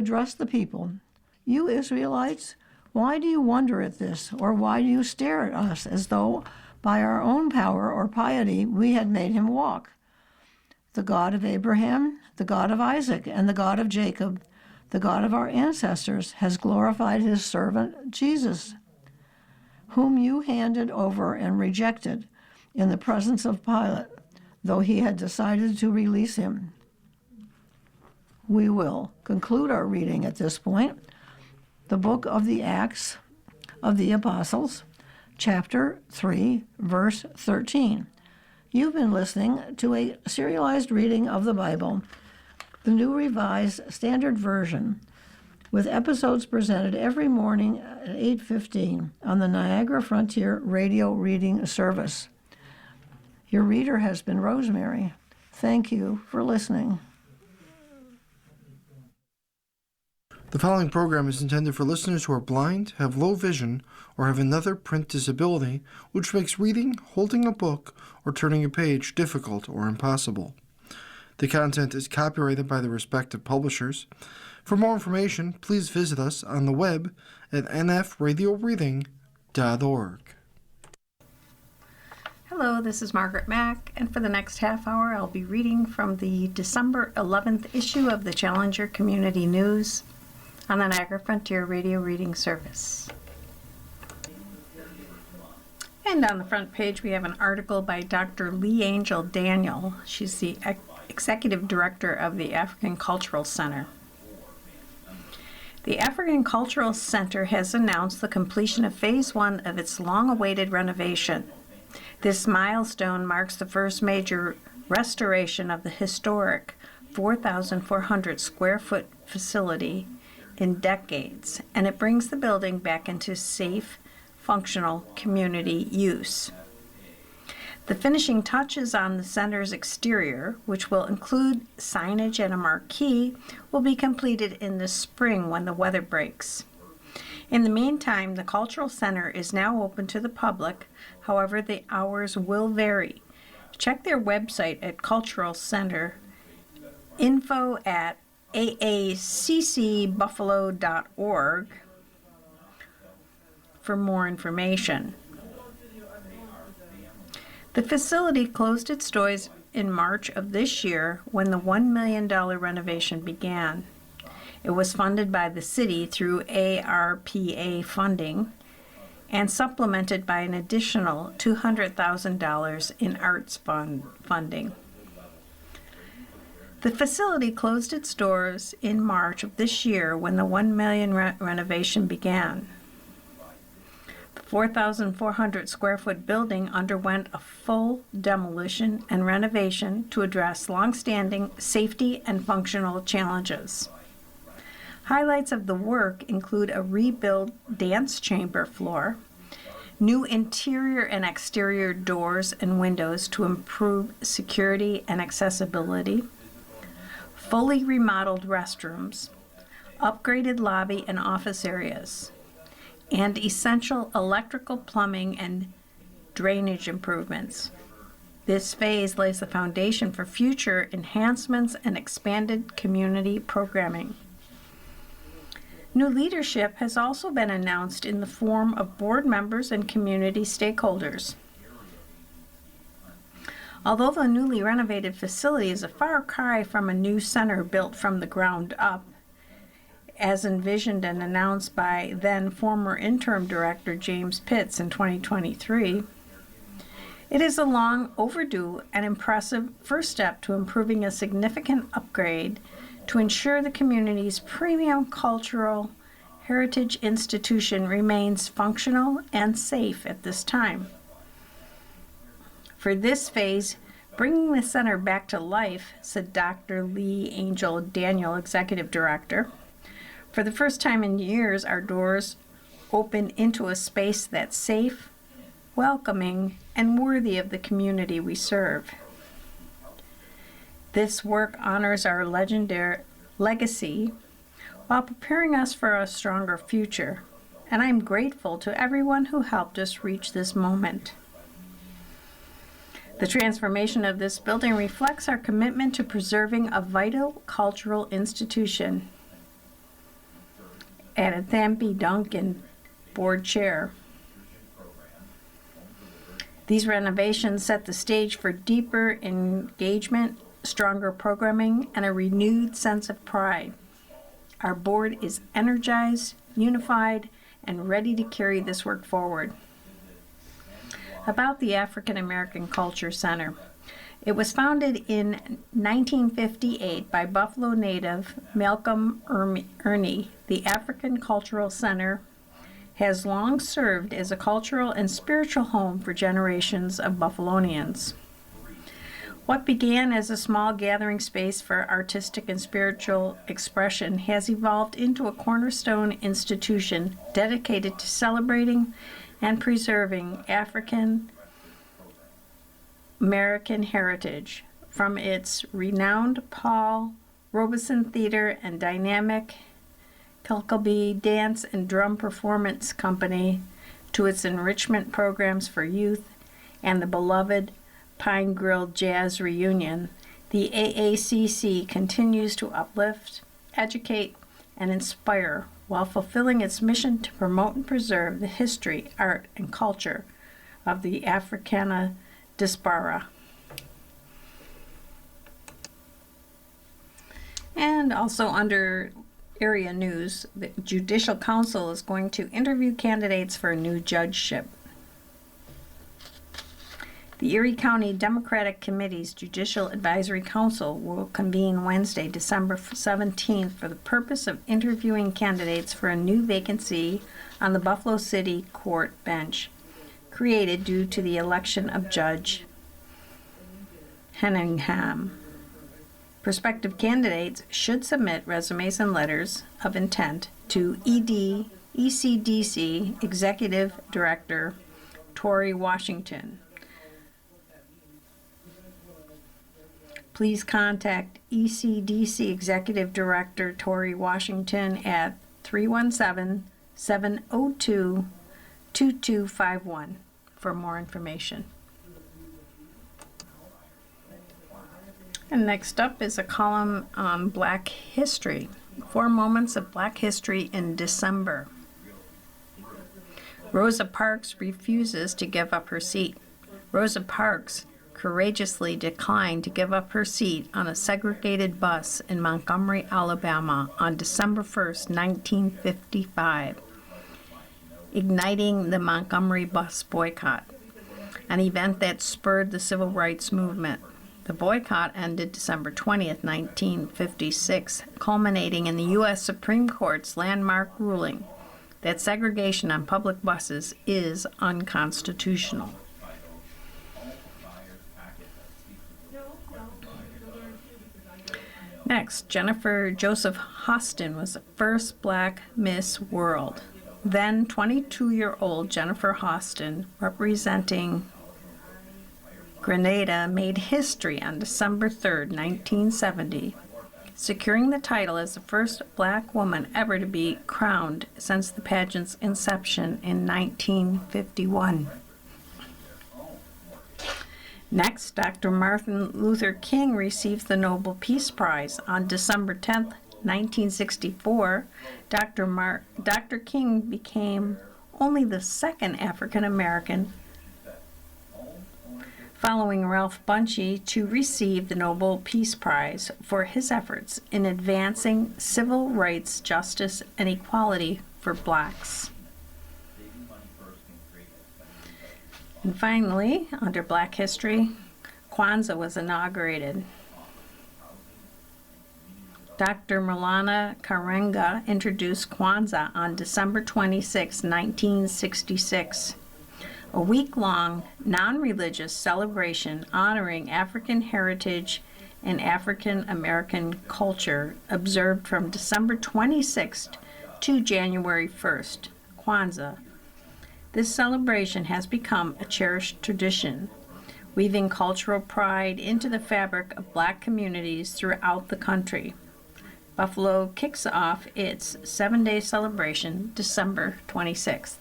addressed the people, "You Israelites, why do you wonder at this, or why do you stare at us as though by our own power or piety we had made him walk? The God of Abraham, the God of Isaac, and the God of Jacob, the God of our ancestors, has glorified his servant Jesus, whom you handed over and rejected in the presence of Pilate, though he had decided to release him." We will conclude our reading at this point. The book of the Acts of the Apostles, chapter 3, verse 13. You've been listening to a serialized reading of the Bible, the New Revised Standard Version, with episodes presented every morning at 8:15 on the Niagara Frontier Radio Reading Service. Your reader has been Rosemary. Thank you for listening. The following program is intended for listeners who are blind, have low vision, or have another print disability, which makes reading, holding a book, or turning a page difficult or impossible. The content is copyrighted by the respective publishers. For more information, please visit us on the web at nfradioreading.org. Hello, this is Margaret Mack, and for the next half hour I'll be reading from the December 11th issue of the Challenger Community News on the Niagara Frontier Radio Reading Service. And on the front page we have an article by Dr. Lee Angel Daniel. She's the Executive Director of the African Cultural Center. The African Cultural Center has announced the completion of Phase 1 of its long-awaited renovation. This milestone marks the first major restoration of the historic 4,400 square foot facility in decades, and it brings the building back into safe, functional community use. The finishing touches on the center's exterior, which will include signage and a marquee, will be completed in the spring when the weather breaks. In the meantime, the Cultural Center is now open to the public. However, the hours will vary. Check their website at Cultural Center, info@aaccbuffalo.org for more information. The facility closed its doors in March of this year when the $1 million renovation began. It was funded by the city through ARPA funding and supplemented by an additional $200,000 in arts funding. The facility closed its doors in March of this year when the $1 million renovation began. The 4,400 square foot building underwent a full demolition and renovation to address long-standing safety and functional challenges. Highlights of the work include a rebuilt dance chamber floor, new interior and exterior doors and windows to improve security and accessibility, fully remodeled restrooms, upgraded lobby and office areas, and essential electrical, plumbing, and drainage improvements. This phase lays the foundation for future enhancements and expanded community programming. New leadership has also been announced in the form of board members and community stakeholders. Although the newly renovated facility is a far cry from a new center built from the ground up, as envisioned and announced by then former interim director James Pitts in 2023, it is a long overdue and impressive first step to improving a significant upgrade to ensure the community's premium cultural heritage institution remains functional and safe at this time. For this phase, bringing the center back to life, said Dr. Lee Angel Daniel, Executive Director, for the first time in years, our doors open into a space that's safe, welcoming, and worthy of the community we serve. This work honors our legendary legacy while preparing us for a stronger future, and I'm grateful to everyone who helped us reach this moment. The transformation of this building reflects our commitment to preserving a vital cultural institution. added Thampi Duncan, board chair. These renovations set the stage for deeper engagement, stronger programming, and a renewed sense of pride. Our board is energized, unified, and ready to carry this work forward. About the African American Culture Center. It was founded in 1958 by Buffalo native Malcolm Ernie. The African Cultural Center has long served as a cultural and spiritual home for generations of Buffalonians. What began as a small gathering space for artistic and spiritual expression has evolved into a cornerstone institution dedicated to celebrating and preserving African American heritage, from its renowned Paul Robeson Theater and dynamic Kilkeby Dance and Drum Performance Company to its enrichment programs for youth and the beloved Pine Grill Jazz Reunion. The AACC continues to uplift, educate, and inspire while fulfilling its mission to promote and preserve the history, art, and culture of the Africana diaspora. And also under area news, the Judicial Council is going to interview candidates for a new judgeship. The Erie County Democratic Committee's Judicial Advisory Council will convene Wednesday, December 17th for the purpose of interviewing candidates for a new vacancy on the Buffalo City Court bench, created due to the election of Judge Henningham. Prospective candidates should submit resumes and letters of intent to ECDC Executive Director Tori Washington. Please contact ECDC Executive Director Tori Washington at 317-702-2251 for more information. And next up is a column on Black history. 4 moments of Black history in December. Rosa Parks refuses to give up her seat. Rosa Parks courageously declined to give up her seat on a segregated bus in Montgomery, Alabama on December 1st, 1955, igniting the Montgomery bus boycott, an event that spurred the civil rights movement. The boycott ended December 20th, 1956, culminating in the U.S. Supreme Court's landmark ruling that segregation on public buses is unconstitutional. Next, Jennifer Joseph Hostin was the first Black Miss World. Then 22-year-old Jennifer Hostin, representing Grenada, made history on December 3rd, 1970, securing the title as the first Black woman ever to be crowned since the pageant's inception in 1951. Next, Dr. Martin Luther King receives the Nobel Peace Prize. On December 10th, 1964, Dr. King became only the second African American, following Ralph Bunche, to receive the Nobel Peace Prize for his efforts in advancing civil rights, justice, and equality for Blacks. And finally, under Black history, Kwanzaa was inaugurated. Dr. Maulana Karenga introduced Kwanzaa on December 26, 1966, a week-long, non-religious celebration honoring African heritage and African American culture, observed from December 26th to January 1st, Kwanzaa. This celebration has become a cherished tradition, weaving cultural pride into the fabric of Black communities throughout the country. Buffalo kicks off its 7-day celebration December 26th.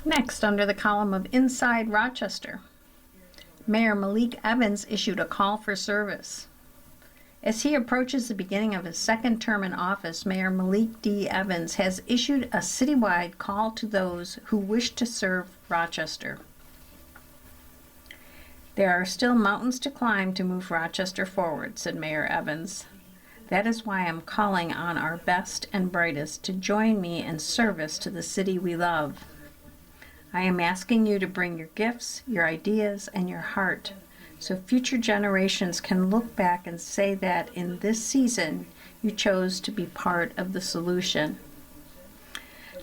Next, under the column of Inside Rochester, Mayor Malik Evans issued a call for service. As he approaches the beginning of his second term in office, Mayor Malik D. Evans has issued a citywide call to those who wish to serve Rochester. There are still mountains to climb to move Rochester forward, said Mayor Evans. That is why I'm calling on our best and brightest to join me in service to the city we love. I am asking you to bring your gifts, your ideas, and your heart, so future generations can look back and say that in this season you chose to be part of the solution.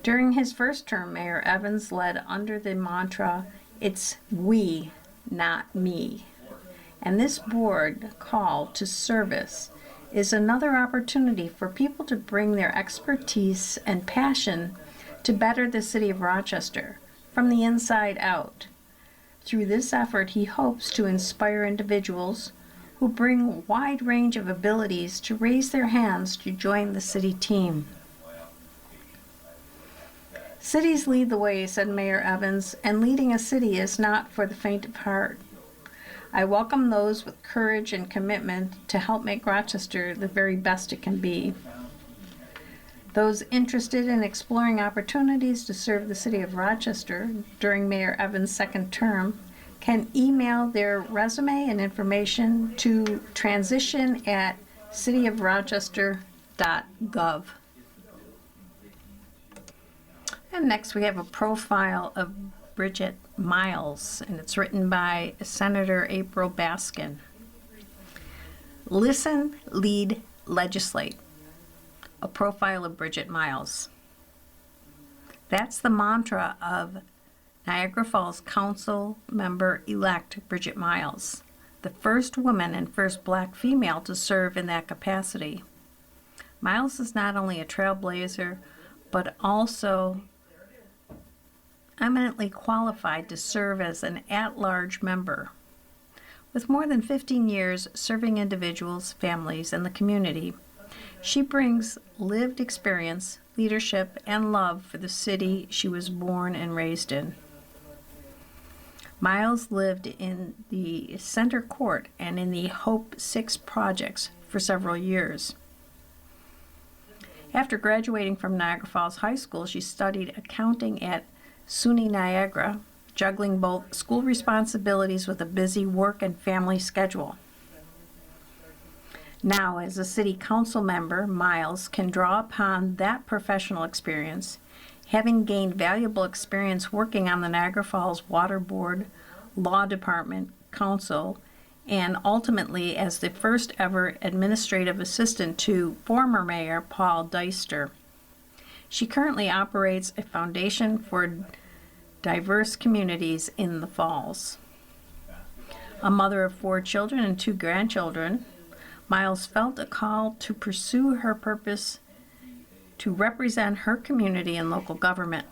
During his first term, Mayor Evans led under the mantra, "It's we, not me." And this board call to service is another opportunity for people to bring their expertise and passion to better the city of Rochester from the inside out. Through this effort, he hopes to inspire individuals who bring a wide range of abilities to raise their hands to join the city team. Cities lead the way, said Mayor Evans, and leading a city is not for the faint of heart. I welcome those with courage and commitment to help make Rochester the very best it can be. Those interested in exploring opportunities to serve the city of Rochester during Mayor Evans' second term can email their resume and information to transition@cityofrochester.gov. And next we have a profile of Bridget Miles, and it's written by Senator April Baskin. Listen, lead, legislate. A profile of Bridget Miles. That's the mantra of Niagara Falls Council member-elect Bridget Miles, the first woman and first black female to serve in that capacity. Miles is not only a trailblazer, but also eminently qualified to serve as an at-large member. With more than 15 years serving individuals, families, and the community, she brings lived experience, leadership, and love for the city she was born and raised in. Miles lived in the Center Court and in the Hope 6 projects for several years. After graduating from Niagara Falls High School, she studied accounting at SUNY Niagara, juggling both school responsibilities with a busy work and family schedule. Now, as a city council member, Miles can draw upon that professional experience, having gained valuable experience working on the Niagara Falls Water Board, Law Department, Council, and ultimately as the first ever administrative assistant to former Mayor Paul Deister. She currently operates a foundation for diverse communities in the Falls. A mother of 4 children and 2 grandchildren, Miles felt a call to pursue her purpose to represent her community in local government.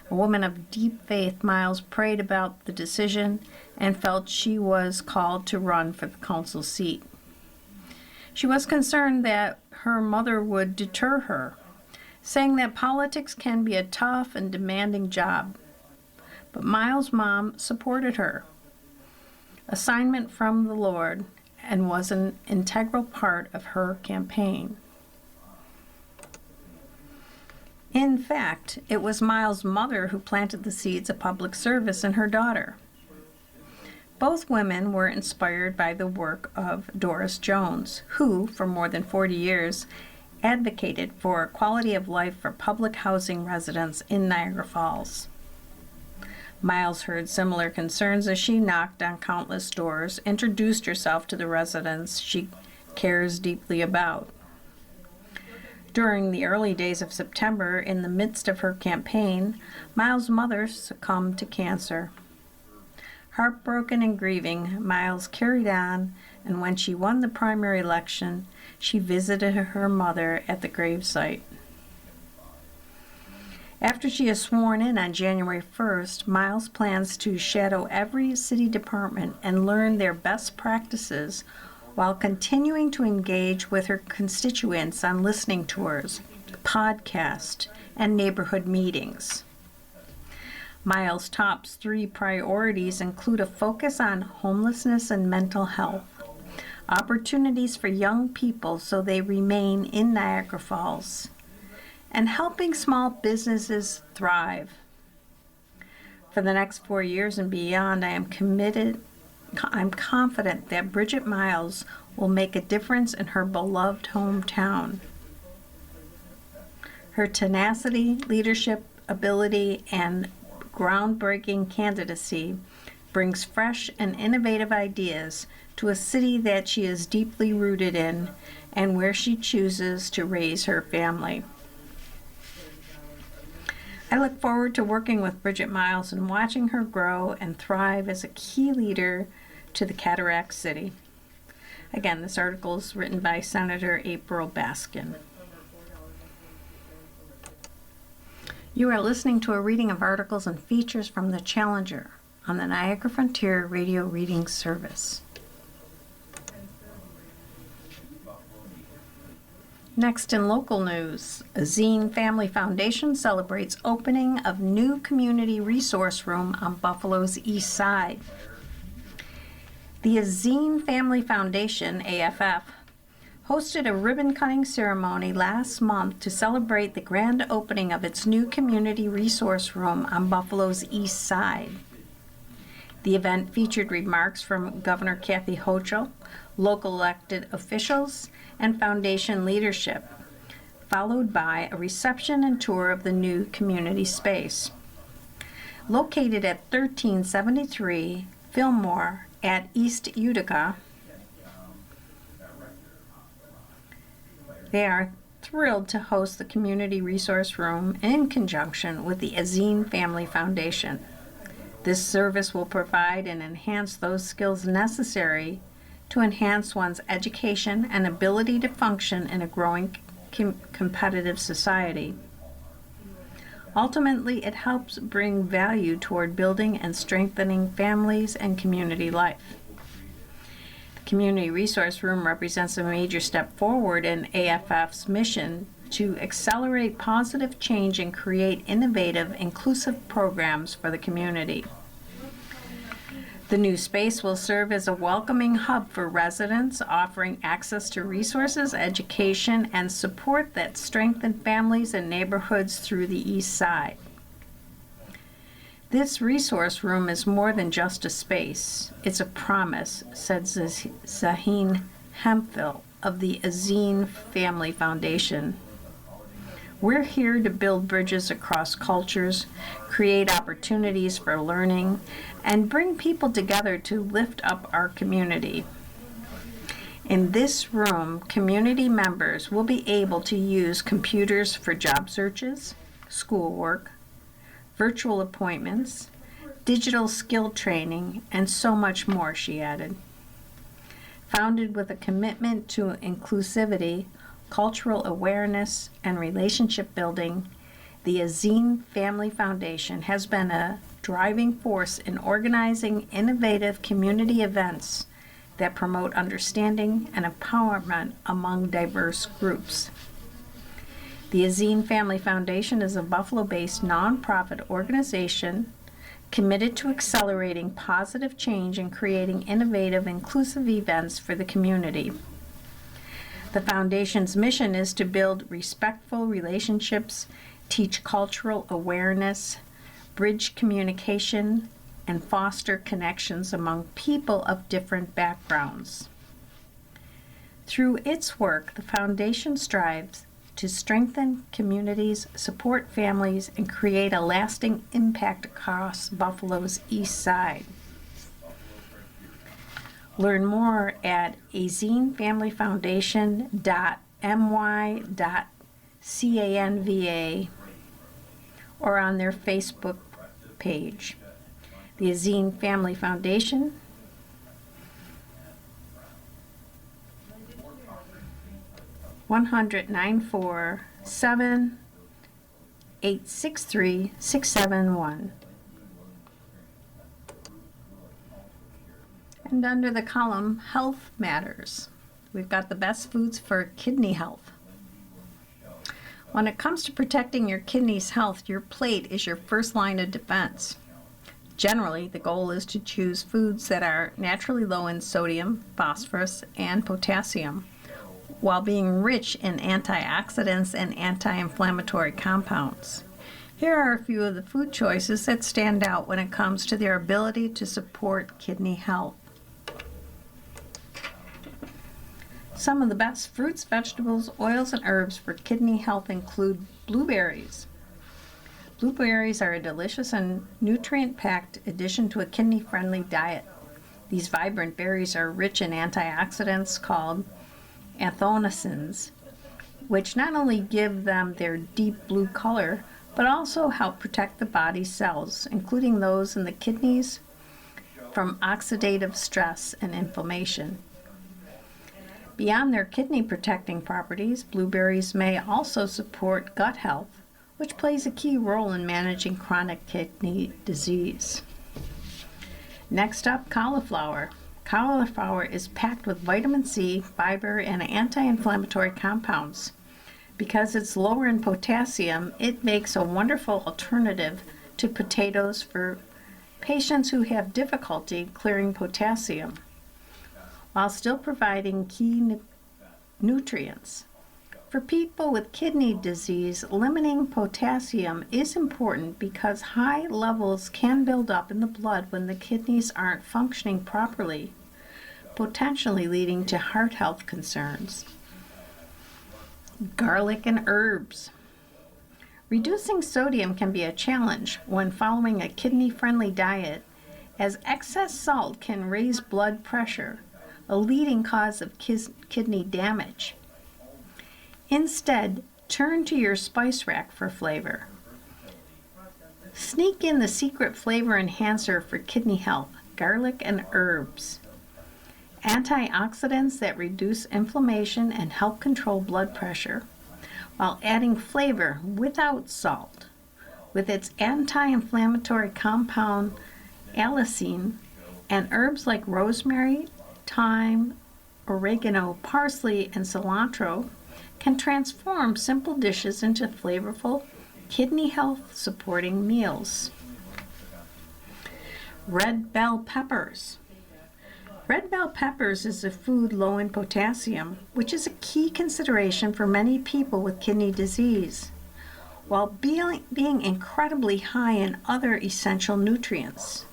A woman of deep faith, Miles prayed about the decision and felt she was called to run for the council seat. She was concerned that her mother would deter her, saying that politics can be a tough and demanding job. But Miles' mom supported her assignment from the Lord and was an integral part of her campaign. In fact, it was Miles' mother who planted the seeds of public service in her daughter. Both women were inspired by the work of Doris Jones, who, for more than 40 years, advocated for quality of life for public housing residents in Niagara Falls. Miles heard similar concerns as she knocked on countless doors, introduced herself to the residents she cares deeply about. During the early days of September, in the midst of her campaign, Miles' mother succumbed to cancer. Heartbroken and grieving, Miles carried on, and when she won the primary election, she visited her mother at the gravesite. After she is sworn in on January 1st, Miles plans to shadow every city department and learn their best practices while continuing to engage with her constituents on listening tours, podcasts, and neighborhood meetings. Miles' top 3 priorities include a focus on homelessness and mental health, opportunities for young people so they remain in Niagara Falls, and helping small businesses thrive. For the next 4 years and beyond, I'm confident that Bridget Miles will make a difference in her beloved hometown. Her tenacity, leadership ability, and groundbreaking candidacy brings fresh and innovative ideas to a city that she is deeply rooted in and where she chooses to raise her family. I look forward to working with Bridget Miles and watching her grow and thrive as a key leader to the Cataract City. Again, this article is written by Senator April Baskin. You are listening to a reading of articles and features from The Challenger on the Niagara Frontier Radio Reading Service. Next in local news, Azine Family Foundation celebrates opening of new community resource room on Buffalo's east side. The Azine Family Foundation, AFF, hosted a ribbon-cutting ceremony last month to celebrate the grand opening of its new community resource room on Buffalo's east side. The event featured remarks from Governor Kathy Hochul, local elected officials, and foundation leadership, followed by a reception and tour of the new community space. Located at 1373 Fillmore at East Utica, they are thrilled to host the Community Resource Room in conjunction with the Azine Family Foundation. This service will provide and enhance those skills necessary to enhance one's education and ability to function in a growing competitive society. Ultimately, it helps bring value toward building and strengthening families and community life. The Community Resource Room represents a major step forward in AFF's mission to accelerate positive change and create innovative, inclusive programs for the community. The new space will serve as a welcoming hub for residents, offering access to resources, education, and support that strengthen families and neighborhoods through the East Side. This resource room is more than just a space. It's a promise, said Zaheen Hemphill of the Azine Family Foundation. We're here to build bridges across cultures, create opportunities for learning, and bring people together to lift up our community. In this room, community members will be able to use computers for job searches, schoolwork, virtual appointments, digital skill training, and so much more, she added. Founded with a commitment to inclusivity, cultural awareness, and relationship building, the Azine Family Foundation has been a driving force in organizing innovative community events that promote understanding and empowerment among diverse groups. The Azine Family Foundation is a Buffalo-based nonprofit organization committed to accelerating positive change and creating innovative, inclusive events for the community. The Foundation's mission is to build respectful relationships, teach cultural awareness, bridge communication, and foster connections among people of different backgrounds. Through its work, the Foundation strives to strengthen communities, support families, and create a lasting impact across Buffalo's East Side. Learn more at azinefamilyfoundation.my.canva or on their Facebook page. The Azine Family Foundation, (100-947-863-671). And under the column Health Matters, we've got the best foods for kidney health. When it comes to protecting your kidneys' health, your plate is your first line of defense. Generally, the goal is to choose foods that are naturally low in sodium, phosphorus, and potassium, while being rich in antioxidants and anti-inflammatory compounds. Here are a few of the food choices that stand out when it comes to their ability to support kidney health. Some of the best fruits, vegetables, oils, and herbs for kidney health include blueberries. Blueberries are a delicious and nutrient-packed addition to a kidney-friendly diet. These vibrant berries are rich in antioxidants called anthocyanins, which not only give them their deep blue color, but also help protect the body's cells, including those in the kidneys, from oxidative stress and inflammation. Beyond their kidney-protecting properties, blueberries may also support gut health, which plays a key role in managing chronic kidney disease. Next up, cauliflower. Cauliflower is packed with vitamin C, fiber, and anti-inflammatory compounds. Because it's lower in potassium, it makes a wonderful alternative to potatoes for patients who have difficulty clearing potassium, while still providing key nutrients. For people with kidney disease, limiting potassium is important because high levels can build up in the blood when the kidneys aren't functioning properly, potentially leading to heart health concerns. Garlic and herbs. Reducing sodium can be a challenge when following a kidney-friendly diet, as excess salt can raise blood pressure, a leading cause of kidney damage. Instead, turn to your spice rack for flavor. Sneak in the secret flavor enhancer for kidney health, garlic and herbs. Antioxidants that reduce inflammation and help control blood pressure, while adding flavor without salt. With its anti-inflammatory compound allicin and herbs like rosemary, thyme, oregano, parsley, and cilantro can transform simple dishes into flavorful, kidney health supporting meals. Red bell peppers. Red bell peppers is a food low in potassium, which is a key consideration for many people with kidney disease, while being incredibly high in other essential nutrients.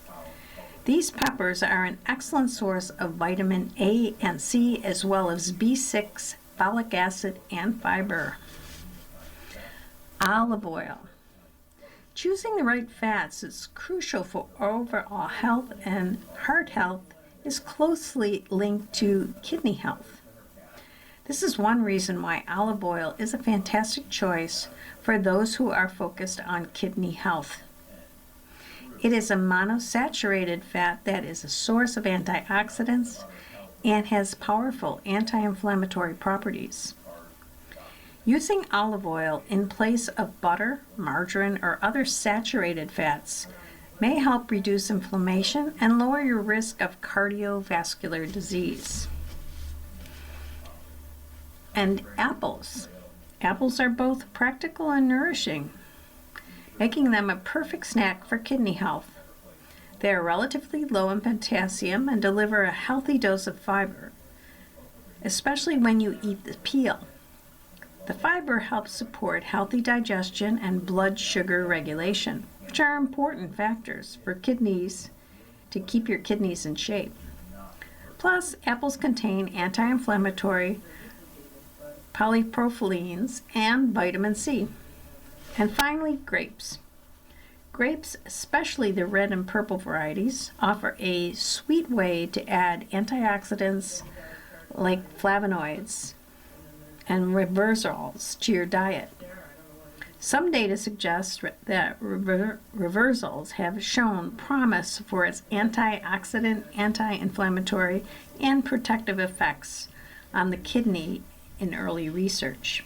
These peppers are an excellent source of vitamin A and C, as well as B6, folic acid, and fiber. Olive oil. Choosing the right fats is crucial for overall health, and heart health is closely linked to kidney health. This is one reason why olive oil is a fantastic choice for those who are focused on kidney health. It is a monosaturated fat that is a source of antioxidants and has powerful anti-inflammatory properties. Using olive oil in place of butter, margarine, or other saturated fats may help reduce inflammation and lower your risk of cardiovascular disease. And apples. Apples are both practical and nourishing, making them a perfect snack for kidney health. They are relatively low in potassium and deliver a healthy dose of fiber, especially when you eat the peel. The fiber helps support healthy digestion and blood sugar regulation, which are important factors for kidneys to keep your kidneys in shape. Plus, apples contain anti-inflammatory polypropylenes and vitamin C. And finally, grapes. Grapes, especially the red and purple varieties, offer a sweet way to add antioxidants like flavonoids and reversols to your diet. Some data suggests that reversols have shown promise for its antioxidant, anti-inflammatory, and protective effects on the kidney in early research.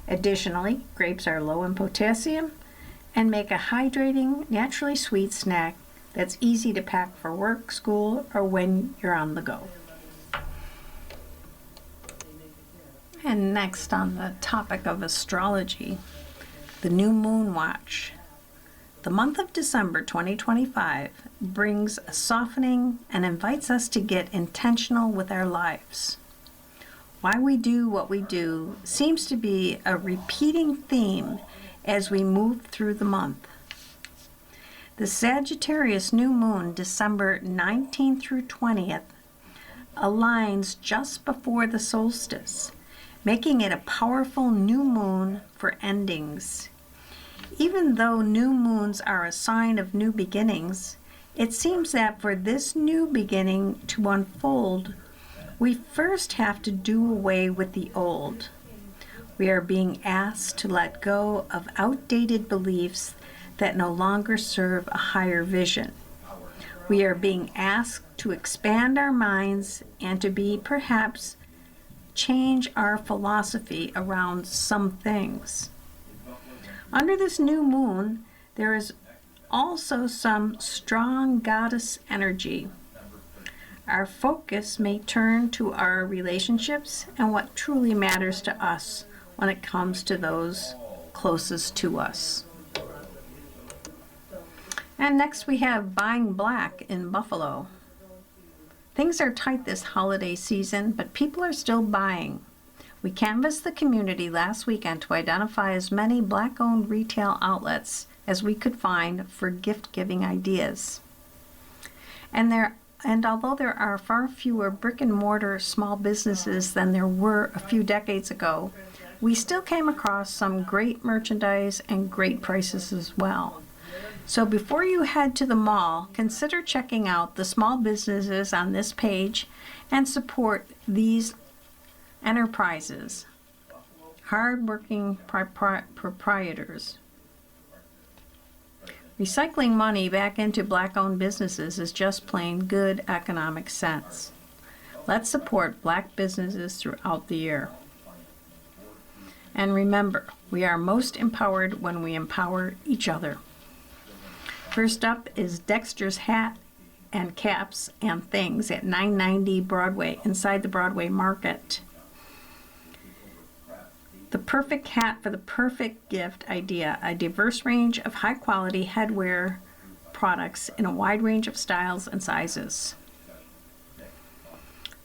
Additionally, grapes are low in potassium and make a hydrating, naturally sweet snack that's easy to pack for work, school, or when you're on the go. And next, on the topic of astrology, the new moon watch. The month of December 2025 brings a softening and invites us to get intentional with our lives. Why we do what we do seems to be a repeating theme as we move through the month. The Sagittarius new moon, December 19th through 20th, aligns just before the solstice, making it a powerful new moon for endings. Even though new moons are a sign of new beginnings, it seems that for this new beginning to unfold, we first have to do away with the old. We are being asked to let go of outdated beliefs that no longer serve a higher vision. We are being asked to expand our minds and to be perhaps change our philosophy around some things. Under this new moon, there is also some strong goddess energy. Our focus may turn to our relationships and what truly matters to us when it comes to those closest to us. And next we have Buying Black in Buffalo. Things are tight this holiday season, but people are still buying. We canvassed the community last weekend to identify as many Black-owned retail outlets as we could find for gift-giving ideas. And although there are far fewer brick-and-mortar small businesses than there were a few decades ago, we still came across some great merchandise and great prices as well. So before you head to the mall, consider checking out the small businesses on this page and support these enterprises, hard-working proprietors. Recycling money back into Black-owned businesses is just plain good economic sense. Let's support Black businesses throughout the year. And remember, we are most empowered when we empower each other. First up is Dexter's Hat and Caps and Things at 990 Broadway, inside the Broadway Market. The perfect hat for the perfect gift idea, a diverse range of high-quality headwear products in a wide range of styles and sizes.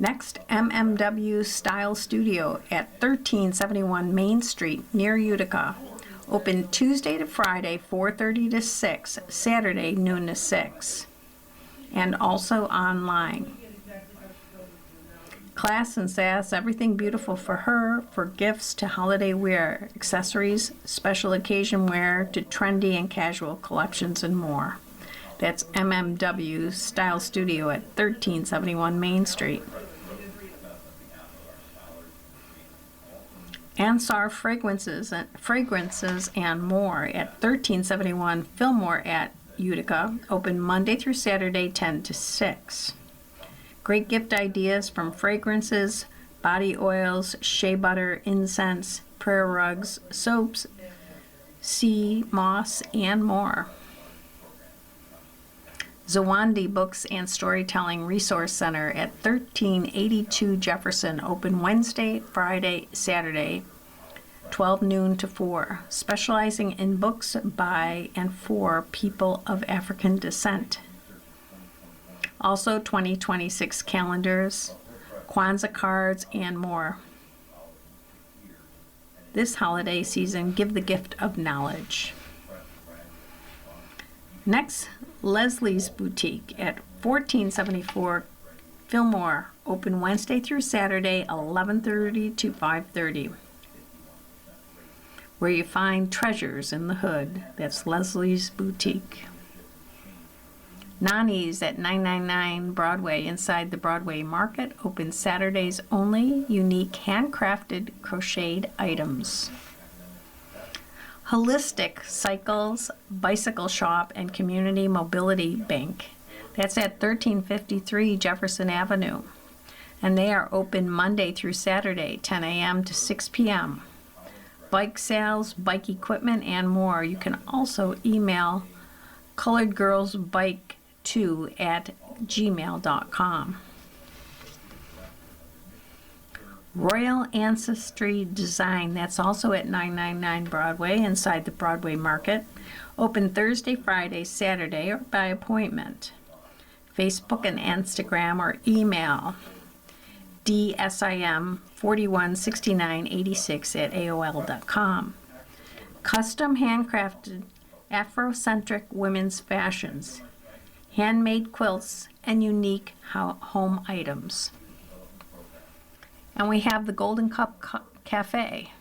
Next, MMW Style Studio at 1371 Main Street near Utica. Open Tuesday to Friday, 4:30 to 6, Saturday, noon to 6, and also online. Class and Sass, everything beautiful for her, for gifts to holiday wear, accessories, special occasion wear to trendy and casual collections and more. That's MMW Style Studio at 1371 Main Street. Ansar Fragrances and more at 1371 Fillmore at Utica, open Monday through Saturday 10 to 6. Great gift ideas from fragrances, body oils, shea butter, incense, prayer rugs, soaps, sea moss, and more. Zawandi Books and Storytelling Resource Center at 1382 Jefferson, open Wednesday, Friday, Saturday, 12 noon to 4, specializing in books by and for people of African descent. Also 2026 calendars, Kwanzaa cards, and more. This holiday season, give the gift of knowledge. Next, Leslie's Boutique at 1474 Fillmore, open Wednesday through Saturday, 11:30 to 5:30. Where you find treasures in the hood. That's Leslie's Boutique. Nani's at 999 Broadway, inside the Broadway Market, open Saturdays only, unique handcrafted crocheted items. Holistic Cycles, Bicycle Shop, and Community Mobility Bank. That's at 1353 Jefferson Avenue. And they are open Monday through Saturday, 10 a.m. to 6 p.m. Bike sales, bike equipment, and more. You can also email coloredgirlsbike2@gmail.com. Royal Ancestry Design, that's also at 999 Broadway, inside the Broadway Market, Open Thursday, Friday, Saturday, or by appointment. Facebook and Instagram or email dsim416986@aol.com. Custom handcrafted Afrocentric women's fashions, handmade quilts, and unique home items. And we have the Golden Cup Cafe.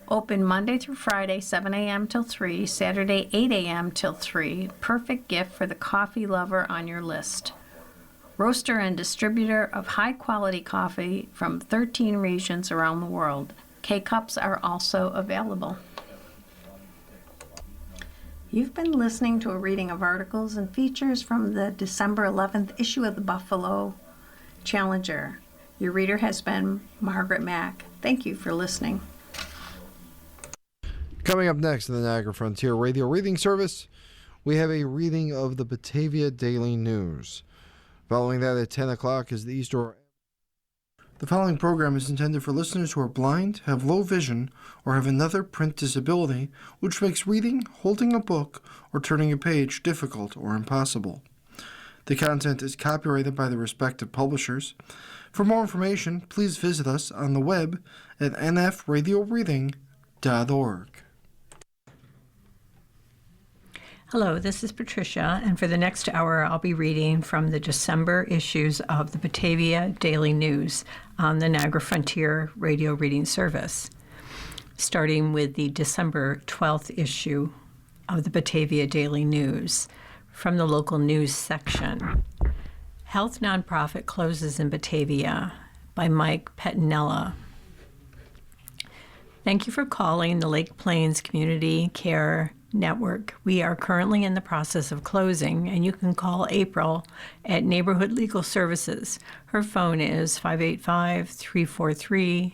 Open Monday through Friday, 7 a.m. till 3, Saturday, 8 a.m. till 3. Perfect gift for the coffee lover on your list. Roaster and distributor of high-quality coffee from 13 regions around the world. K-Cups are also available. You've been listening to a reading of articles and features from the December 11th issue of the Buffalo Challenger. Your reader has been Margaret Mack. Thank you for listening. Coming up next in the Niagara Frontier Radio Reading Service, we have a reading of the Batavia Daily News. Following that at 10 o'clock is the East Aurora. The following program is intended for listeners who are blind, have low vision, or have another print disability, which makes reading, holding a book, or turning a page difficult or impossible. The content is copyrighted by the respective publishers. For more information, please visit us on the web at nfradioreading.org. Hello, this is Patricia, and for the next hour, I'll be reading from the December issues of the Batavia Daily News on the Niagara Frontier Radio Reading Service, starting with the December 12th issue of the Batavia Daily News from the local news section. Health Nonprofit Closes in Batavia by Mike Pettinella. Thank you for calling the Lake Plains Community Care Network. We are currently in the process of closing, and you can call April at Neighborhood Legal Services. Her phone is 585-343-5430.